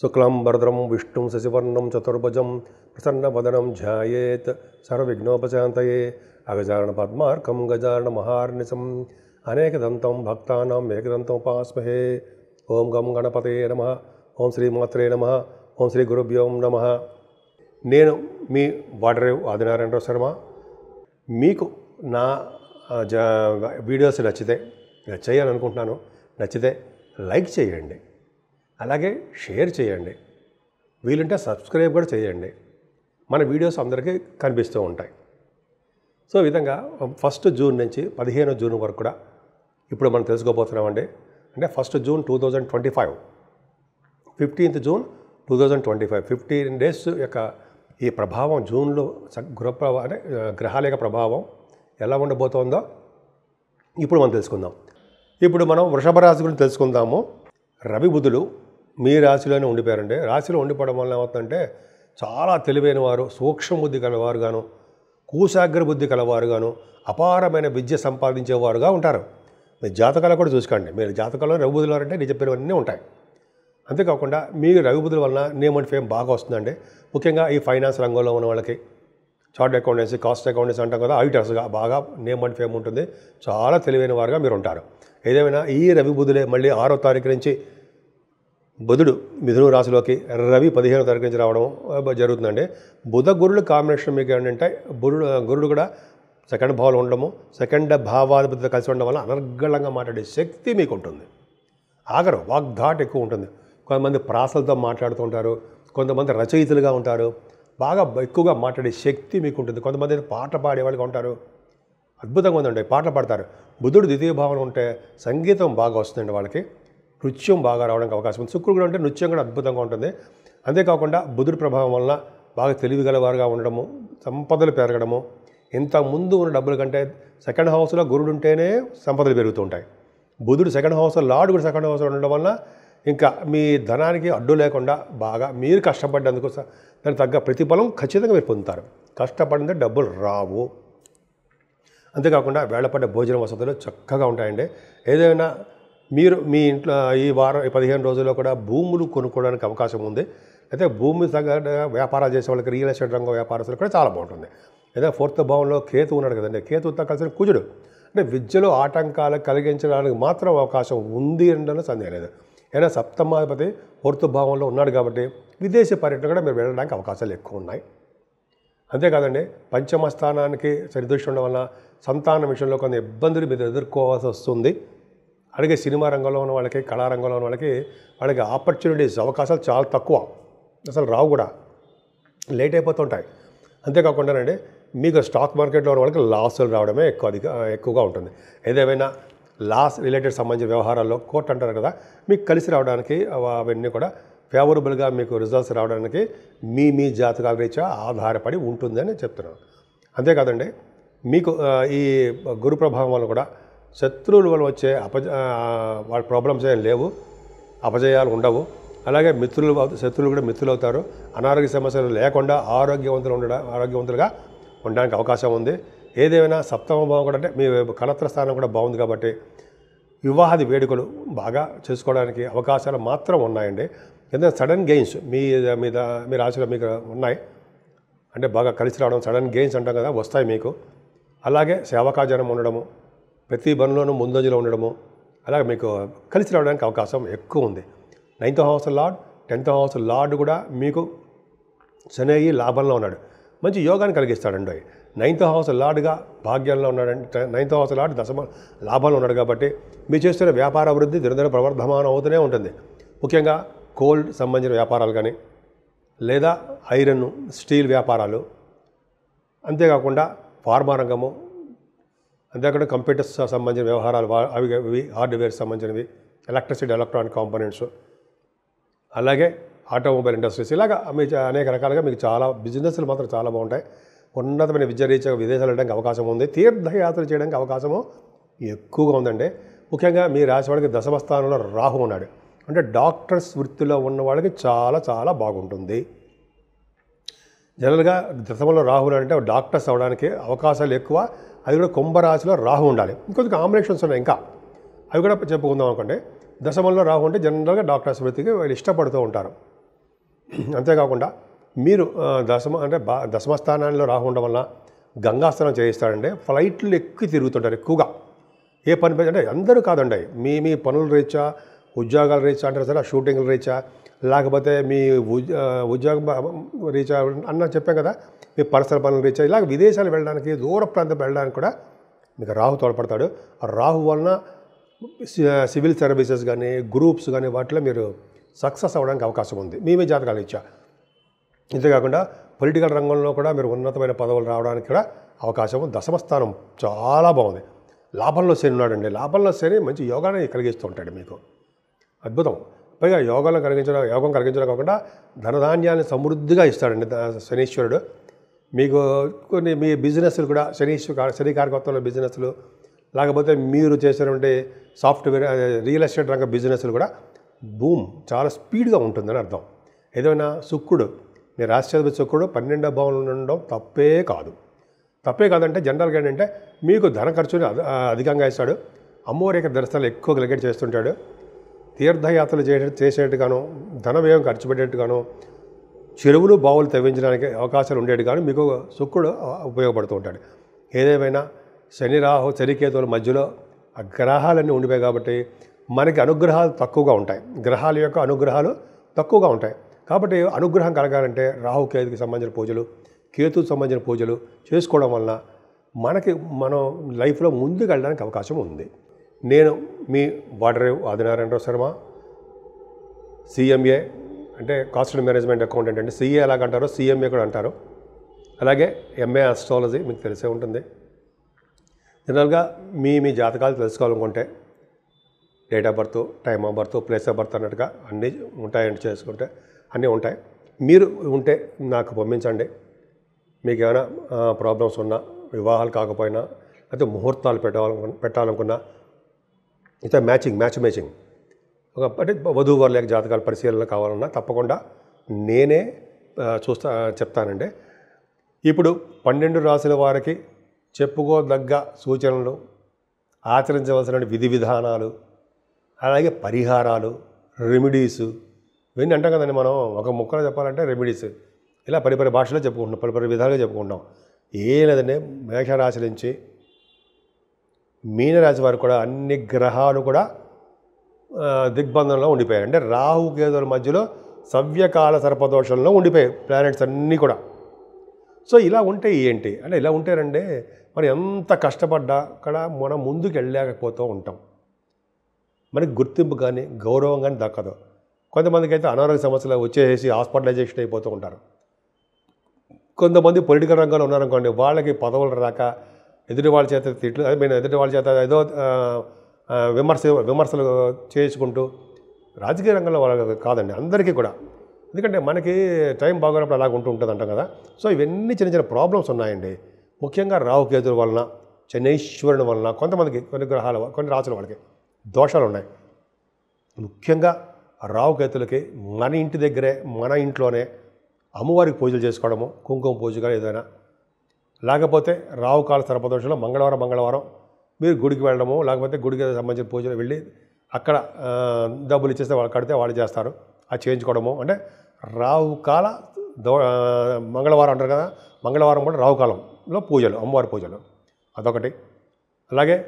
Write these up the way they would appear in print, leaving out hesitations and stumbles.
శుక్లాంబరధరం విష్ణుం శశివర్ణం చతుర్భుజం ప్రసన్నవదనం ధ్యాయేత్ సర్వవిఘ్నోపశాంతయే అగజానన పద్మార్కం గజానన మహార్నిశం అనేకదంతం భక్తానాం ఏకదంతం ఉపాస్మహే. ఓం గం గణపతయే నమః. ఓం శ్రీమాత్రే నమః. ఓం శ్రీ గురుభ్యో నమః. నేను మీ వాడరేవు ఆదినారాయణరావు శర్మ. మీకు నా వీడియోస్ నచ్చితే చేయాలనుకుంటున్నాను. నచ్చితే లైక్ చేయండి, అలాగే షేర్ చేయండి, వీలుంటే సబ్స్క్రైబ్ కూడా చేయండి. మన వీడియోస్ అందరికీ కనిపిస్తూ ఉంటాయి. సో ఈ విధంగా 1 జూన్ నుంచి 15 జూన్ వరకు కూడా ఇప్పుడు మనం తెలుసుకోబోతున్నామండి. అంటే 1 జూన్ 2025, 15th జూన్ 2025, 15 డేస్ యొక్క ఈ ప్రభావం జూన్లో అంటే గ్రహాల యొక్క ప్రభావం ఎలా ఉండబోతోందో ఇప్పుడు మనం తెలుసుకుందాం. ఇప్పుడు మనం వృషభ రాశి గురించి తెలుసుకుందాము. రవి బుధులు మీ రాశిలోనే ఉండిపోయారండి. రాశిలో ఉండిపోవడం వల్ల ఏమవుతుందంటే చాలా తెలివైన వారు, సూక్ష్మ బుద్ధి కలవారుగాను, కూశాగ్ర బుద్ధి కలవారుగాను, అపారమైన విద్య సంపాదించేవారుగా ఉంటారు. మీరు జాతకాలు కూడా చూసుకోండి. మీరు జాతకాల్లో రవి బుధులు అంటే నేను చెప్పినవన్నీ ఉంటాయి. అంతేకాకుండా మీరు రవి బుధుల వలన నేమ్ అండ్ ఫేమ్ బాగా వస్తుందండి. ముఖ్యంగా ఈ ఫైనాన్స్ రంగంలో ఉన్న వాళ్ళకి చార్ట్ అకౌంటెన్సీ, కాస్ట్ అకౌంటెన్సీ అంటాం కదా, ఆడిటర్స్గా బాగా నేమ్ అండ్ ఫేమ్ ఉంటుంది. చాలా తెలివైన వారుగా మీరు ఉంటారు. ఏదేమైనా ఈ రవి బుధులే మళ్ళీ 6వ తారీఖు నుంచి బుధుడు మిథున రాశిలోకి, రవి 15వ తారీఖు నుంచి రావడం జరుగుతుందండి. బుధ గురుడు కాంబినేషన్ మీకు ఏంటంటే గురుడు కూడా సెకండ్ భావంలో ఉండడము, సెకండ్ భావాధిపతితో కలిసి ఉండడం వల్ల అనర్గళంగా మాట్లాడే శక్తి మీకు ఉంటుంది. ఆగరు వాగ్ధాట్ ఎక్కువ ఉంటుంది. కొంతమంది ప్రాసలతో మాట్లాడుతూ ఉంటారు, కొంతమంది రచయితలుగా ఉంటారు, బాగా ఎక్కువగా మాట్లాడే శక్తి మీకు ఉంటుంది. కొంతమంది పాటలు పాడేవాళ్ళుగా ఉంటారు, అద్భుతంగా ఉందండి, పాటలు పాడతారు. బుధుడు ద్వితీయ భావన ఉంటే సంగీతం బాగా వస్తుందండి వాళ్ళకి, నృత్యం బాగా రావడానికి అవకాశం ఉంది. శుక్రుడు కూడా ఉంటే నృత్యం కూడా అద్భుతంగా ఉంటుంది. అంతేకాకుండా బుధుడి ప్రభావం వల్ల బాగా తెలివిగలవారుగా ఉండడము, సంపదలు పెరగడము, ఇంతకుముందు ఉన్న డబ్బుల కంటే సెకండ్ హౌస్లో గురుడు ఉంటేనే సంపదలు పెరుగుతూ ఉంటాయి. బుధుడు సెకండ్ హౌస్లో, లార్డ్ కూడా సెకండ్ హౌస్లో ఉండడం వల్ల ఇంకా మీ ధనానికి అడ్డు లేకుండా బాగా మీరు కష్టపడ్డందుకు దానికి తగ్గ ప్రతిఫలం ఖచ్చితంగా మీరు పొందుతారు. కష్టపడితే డబ్బులు రావు. అంతేకాకుండా వేళపడ్డ భోజన వసతులు చక్కగా ఉంటాయండి. ఏదైనా మీరు మీ ఇంట్లో ఈ వారం 15 రోజుల్లో కూడా భూములు కొనుక్కోవడానికి అవకాశం ఉంది. అయితే భూమి తగ్గ వ్యాపారాలు చేసే వాళ్ళకి, రియల్ ఎస్టేట్ రంగం వ్యాపారస్తులు కూడా చాలా బాగుంటుంది. ఏదో 4th భావంలో కేతు ఉన్నాడు కదండి, కేతుతో కలిసిన కుజుడు అంటే విద్యలో ఆటంకాలు కలిగించడానికి మాత్రం అవకాశం ఉంది అనడంలో సందేహం లేదు. ఏదైనా సప్తమాధిపతి 4th భావంలో ఉన్నాడు కాబట్టి విదేశీ పర్యటన కూడా మీరు వెళ్ళడానికి అవకాశాలు ఎక్కువ ఉన్నాయి. అంతేకాదండి, పంచమ స్థానానికి సరిదృష్టి ఉండడం వల్ల సంతానం విషయంలో కొన్ని ఇబ్బందులు మీరు ఎదుర్కోవాల్సి వస్తుంది. అలాగే సినిమా రంగంలో ఉన్న వాళ్ళకి, కళారంగంలో ఉన్న వాళ్ళకి ఆపర్చునిటీస్, అవకాశాలు చాలా తక్కువ, అసలు రావు కూడా, లేట్ అయిపోతుంటాయి. అంతేకాకుండానండి మీకు స్టాక్ మార్కెట్లో ఉన్న వాళ్ళకి లాసులు రావడమే ఎక్కువగా ఉంటుంది. ఏదేమైనా లాస్ రిలేటెడ్ సంబంధించిన వ్యవహారాల్లో కోర్టు అంటారు కదా, మీకు కలిసి రావడానికి అవన్నీ కూడా ఫేవరబుల్గా మీకు రిజల్ట్స్ రావడానికి మీ జాతకాల రీత్యా ఆధారపడి ఉంటుందని చెప్తున్నాను. అంతేకాదండి, మీకు ఈ గురు ప్రభావం వల్ల కూడా శత్రువుల వల్ల వచ్చే వాళ్ళ ప్రాబ్లమ్స్ ఏం లేవు, అపజయాలు ఉండవు. అలాగే శత్రువులు కూడా మిత్రులు అవుతారు. అనారోగ్య సమస్యలు లేకుండా ఆరోగ్యవంతులుగా ఉండడానికి అవకాశం ఉంది. ఏదేమైనా సప్తమ భావం కూడా అంటే మీ కలత్ర స్థానం కూడా బాగుంది కాబట్టి వివాహాది వేడుకలు బాగా చేసుకోవడానికి అవకాశాలు మాత్రం ఉన్నాయండి. ఎందుకంటే సడన్ గెయిన్స్ మీ రాశిలో మీకు ఉన్నాయి. అంటే బాగా కలిసి రావడం, సడన్ గెయిన్స్ అంటాం కదా, వస్తాయి మీకు. అలాగే సేవకాజనం ఉండడము, ప్రతి పనిలోనూ ముందంజలో ఉండడము, అలాగే మీకు కలిసి రావడానికి అవకాశం ఎక్కువ ఉంది. 9th house lord, 10th house lord కూడా మీకు శని లాభంలో ఉన్నాడు, మంచి యోగాన్ని కలిగిస్తాడండి. 9th హౌస్ లార్డ్గా భాగ్యంలో ఉన్నాడంటే 9th హౌస్ లార్డ్ దశమ లాభంలో ఉన్నాడు కాబట్టి మీరు చేస్తున్న వ్యాపార అభివృద్ధి దినదిన ప్రవర్ధమానం అవుతూనే ఉంటుంది. ముఖ్యంగా కోల్డ్ సంబంధించిన వ్యాపారాలు కానీ, లేదా ఐరన్, స్టీల్ వ్యాపారాలు, అంతేకాకుండా ఫార్మా రంగము, అంతేకాకుండా కంప్యూటర్స్ సంబంధించిన వ్యవహారాలు, అవి హార్డ్వేర్ సంబంధించినవి, ఎలక్ట్రిసిటీ, ఎలక్ట్రానిక్ కాంపోనెంట్స్, అలాగే ఆటోమొబైల్ ఇండస్ట్రీస్, ఇలాగా మీ అనేక రకాలుగా మీకు చాలా బిజినెస్లు మాత్రం చాలా బాగుంటాయి. ఉన్నతమైన విద్య రీత్యా విదేశాలు వెళ్ళడానికి అవకాశం ఉంది. తీర్థయాత్ర చేయడానికి అవకాశము ఎక్కువగా ఉందండి. ముఖ్యంగా మీ రాశి వాళ్ళకి దశమ స్థానంలో రాహు ఉన్నాడు. అంటే డాక్టర్స్ వృత్తిలో ఉన్న వాళ్ళకి చాలా చాలా బాగుంటుంది. జనరల్గా దశమంలో రాహు అంటే డాక్టర్స్ అవ్వడానికి అవకాశాలు ఎక్కువ. అది కూడా కుంభరాశిలో రాహు ఉండాలి. ఇంకొంచెం కాంబినేషన్స్ ఉన్నాయి, ఇంకా అవి కూడా చెప్పుకుందాం అనుకోండి. దశమంలో రాహు అంటే జనరల్గా డాక్టర్స్ వృత్తికి వాళ్ళు ఇష్టపడుతూ ఉంటారు. అంతేకాకుండా మీరు దశమ స్థానాల్లో రాహు ఉండడం వల్ల గంగాస్నానం చేయిస్తాడండి. ఫ్లైట్లు ఎక్కువ తిరుగుతుంటారు ఎక్కువగా. ఏ పని అంటే అందరూ కాదండి, మీ పనుల రీత్యా, ఉద్యోగాల రీత్యా అంటారు సరే, షూటింగ్ల రీత్యా, లేకపోతే మీ ఉద్యోగం రీత్యా అన్న చెప్పాం కదా, మీ పర్సనల్ పనుల రీత్యా, ఇలాగ విదేశాలు వెళ్ళడానికి, దూర ప్రాంతం వెళ్ళడానికి కూడా మీకు రాహు తోడ్పడతాడు. ఆ రాహు వలన సివిల్ సర్వీసెస్ కానీ, గ్రూప్స్ కానీ వాటిలో మీరు సక్సెస్ అవ్వడానికి అవకాశం ఉంది మీ జాతకాలు ఇచ్చా. ఇంతేకాకుండా పొలిటికల్ రంగంలో కూడా మీరు ఉన్నతమైన పదవులు రావడానికి కూడా అవకాశం. దశమ స్థానం చాలా బాగుంది. లాభంలో శని ఉన్నాడండి. లాభంలో శని మంచి యోగాన్ని కలిగిస్తూ ఉంటాడు మీకు. అద్భుతం. పైగా యోగం కలిగించడం కాకుండా ధనధాన్యాన్ని సమృద్ధిగా ఇస్తాడండి శనీశ్వరుడు. మీకు కొన్ని మీ బిజినెస్లు కూడా శని కారకత్వంలో బిజినెస్లు, లేకపోతే మీరు చేసినటువంటి సాఫ్ట్వేర్, రియల్ ఎస్టేట్ రంగ బిజినెస్లు కూడా బూమ్ చాలా స్పీడ్గా ఉంటుందని అర్థం. ఏదైనా శుక్రుడు, మీ రాష్ట్రాధిపతి శుక్రుడు 12వ భావంలో ఉండడం తప్పే కాదంటే జనరల్గా ఏంటంటే మీకు ధన ఖర్చుని అధికంగా ఇస్తాడు. అమ్మవారి యొక్క దర్శనాలు ఎక్కువ కలిగేట్ చేస్తుంటాడు. తీర్థయాత్రలు చేసేట్టుగాను, ధన వ్యయం ఖర్చు పెట్టేట్టుగాను, చెరువులు బావులు తవ్వించడానికి అవకాశాలు ఉండేట్టుగాను మీకు శుక్రుడు ఉపయోగపడుతూ ఉంటాడు. ఏదేమైనా శనికేతువుల మధ్యలో ఆ గ్రహాలన్నీ ఉండిపోయాయి కాబట్టి మనకి అనుగ్రహాలు తక్కువగా ఉంటాయి. గ్రహాల యొక్క అనుగ్రహాలు తక్కువగా ఉంటాయి కాబట్టి అనుగ్రహం కలగాలంటే రాహుకేతుకి సంబంధించిన పూజలు, కేతుకు సంబంధించిన పూజలు చేసుకోవడం వలన మనం లైఫ్లో ముందుకు వెళ్ళడానికి అవకాశం ఉంది. నేను మీ వాడరేవు ఆదినారాయణరావు శర్మ, CMA అంటే కాస్ట్ మేనేజ్మెంట్ అకౌంటెంట్ అంటే CA ఎలాగంటారో CMA కూడా అంటారు. అలాగే MA ఆస్ట్రాలజీ మీకు తెలిసే ఉంటుంది. జనరల్గా మీ జాతకాలు తెలుసుకోవాలనుకుంటే date of birth, time of birth, place of birth అన్నట్టుగా అన్నీ ఉంటాయండి. చేసుకుంటే అన్నీ ఉంటాయి. మీరు ఉంటే నాకు పంపించండి. మీకు ఏమైనా ప్రాబ్లమ్స్ ఉన్నా, వివాహాలు కాకపోయినా, అయితే ముహూర్తాలు పెట్టాలనుకున్నా, అయితే మ్యాచింగ్ అంటే వధూవరుల యొక్క జాతకాల పరిశీలన కావాలన్నా తప్పకుండా నేనే చెప్తానండి. ఇప్పుడు 12 రాశుల వారికి చెప్పుకోదగ్గ సూచనలు, ఆచరించవలసిన విధి విధానాలు, అలాగే పరిహారాలు, రెమెడీస్ ఇవన్నీ అంటాం కదండి. మనం ఒక ముక్కలో చెప్పాలంటే రెమెడీస్ ఇలా పరిపరి భాషలో చెప్పుకుంటున్నాం, పరిపరి విధాలుగా చెప్పుకుంటాం. ఏం లేదండి, మేషరాశి నుంచి మీనరాశి వారు కూడా అన్ని గ్రహాలు కూడా దిగ్బంధంలో ఉండిపోయాయి. అంటే రాహుకేతుల మధ్యలో సవ్యకాల సర్పదోషంలో ఉండిపోయాయి ప్లానెట్స్ అన్నీ కూడా. సో ఇలా ఉంటే ఏంటి అంటే, ఇలా ఉంటేనంటే మరి ఎంత కష్టపడ్డా అక్కడ మనం ముందుకు వెళ్ళలేకపోతూ ఉంటాం. మనకి గుర్తింపు కానీ గౌరవం కానీ దక్కదు. కొంతమందికి అయితే అనారోగ్య సమస్యలు వచ్చేసి హాస్పిటలైజేషన్ అయిపోతూ ఉంటారు. కొంతమంది పొలిటికల్ రంగంలో ఉన్నారనుకోండి, వాళ్ళకి పదవులు రాక ఎదుటి వాళ్ళ చేత తిట్లు, ఎదుటి వాళ్ళ చేత ఏదో విమర్శలు చేసుకుంటూ, రాజకీయ రంగంలో వాళ్ళకి కాదండి, అందరికీ కూడా. ఎందుకంటే మనకి టైం బాగున్నప్పుడు అలాగ ఉంటుంది అంటాం కదా. సో ఇవన్నీ చిన్న ప్రాబ్లమ్స్ ఉన్నాయండి. ముఖ్యంగా రాహుకేతుల వలన, శనైశ్వరుని వలన కొంతమందికి కొన్ని రాసుల వాళ్ళకి దోషాలు ఉన్నాయి. ముఖ్యంగా రాహుకేతులకి మన ఇంటి దగ్గరే, మన ఇంట్లోనే అమ్మవారికి పూజలు చేసుకోవడము, కుంకుమ పూజ కానీ ఏదైనా, లేకపోతే రాహుకాల సర్పదోషంలో మంగళవారం మీరు గుడికి వెళ్ళడము, లేకపోతే గుడికి సంబంధించిన పూజలు వెళ్ళి అక్కడ డబ్బులు ఇచ్చేస్తే వాళ్ళు కడితే వాళ్ళు చేస్తారు, అది చేయించుకోవడము. అంటే రాహుకాల మంగళవారం అంటారు కదా, మంగళవారం కూడా రాహుకాలంలో పూజలు, అమ్మవారి పూజలు అదొకటి. అలాగే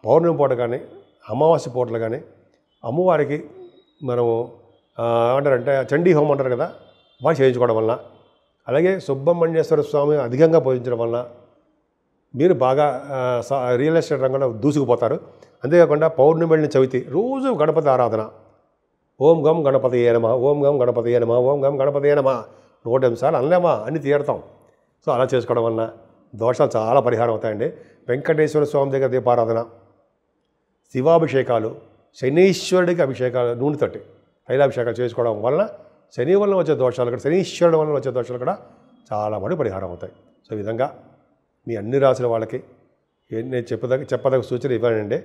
పౌర్ణమి పూట కానీ, అమావాస్య పూటలు కానీ అమ్మవారికి మనము ఏమంటారంటే చండీ హోమం అంటారు కదా, వాళ్ళు చేయించుకోవడం వలన, అలాగే సుబ్రహ్మణ్యేశ్వర స్వామి అధికంగా పూజించడం వలన మీరు బాగా రియల్ ఎస్టేట్ రంగంలో దూసుకుపోతారు. అంతేకాకుండా పౌర్ణమి వెళ్ళిన చవితి రోజు గణపతి ఆరాధన, ఓం గం గణపతయే నమః, ఓం గం గణపతయే నమః, ఓం గం గణపతయే నమః 108 సార్లు అనలేమా, అన్ని తీరుతాం. సో అలా చేసుకోవడం వలన దోషాలు చాలా పరిహారం అవుతాయండి. వెంకటేశ్వర స్వామి దగ్గర దీపారాధన, శివాభిషేకాలు, శనీశ్వరుడికి అభిషేకాలు, నూనెతోటి తైలాభిషేకాలు చేసుకోవడం వలన శని వలన వచ్చే దోషాలు కూడా, శనీశ్వరుడు వలన వచ్చే దోషాలు కూడా చాలా మటుకు పరిహారం అవుతాయి. సో ఈ విధంగా మీ అన్ని రాసుల వాళ్ళకి నేను చెప్పదగ్గ సూచన ఇవ్వాలండి.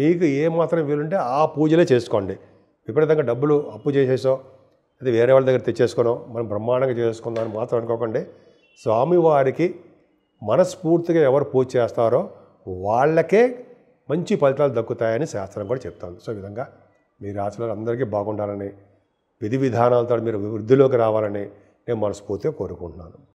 మీకు ఏమాత్రం వీలుంటే ఆ పూజలే చేసుకోండి. విపరీతంగా డబ్బులు అప్పు చేసేసో, అది వేరే వాళ్ళ దగ్గర తెచ్చేసుకోనో మనం బ్రహ్మాండంగా చేసుకుందాం అని మాత్రం అనుకోకండి. స్వామివారికి మనస్ఫూర్తిగా ఎవరు పూజ చేస్తారో వాళ్ళకే మంచి ఫలితాలు దక్కుతాయని శాస్త్రం కూడా చెప్తాను. సో ఈ విధంగా మీ రాశులు అందరికీ బాగుండాలని, విధి విధానాలతో మీరు వృద్ధిలోకి రావాలని నేను మనస్ఫూర్తిగా కోరుకుంటున్నాను.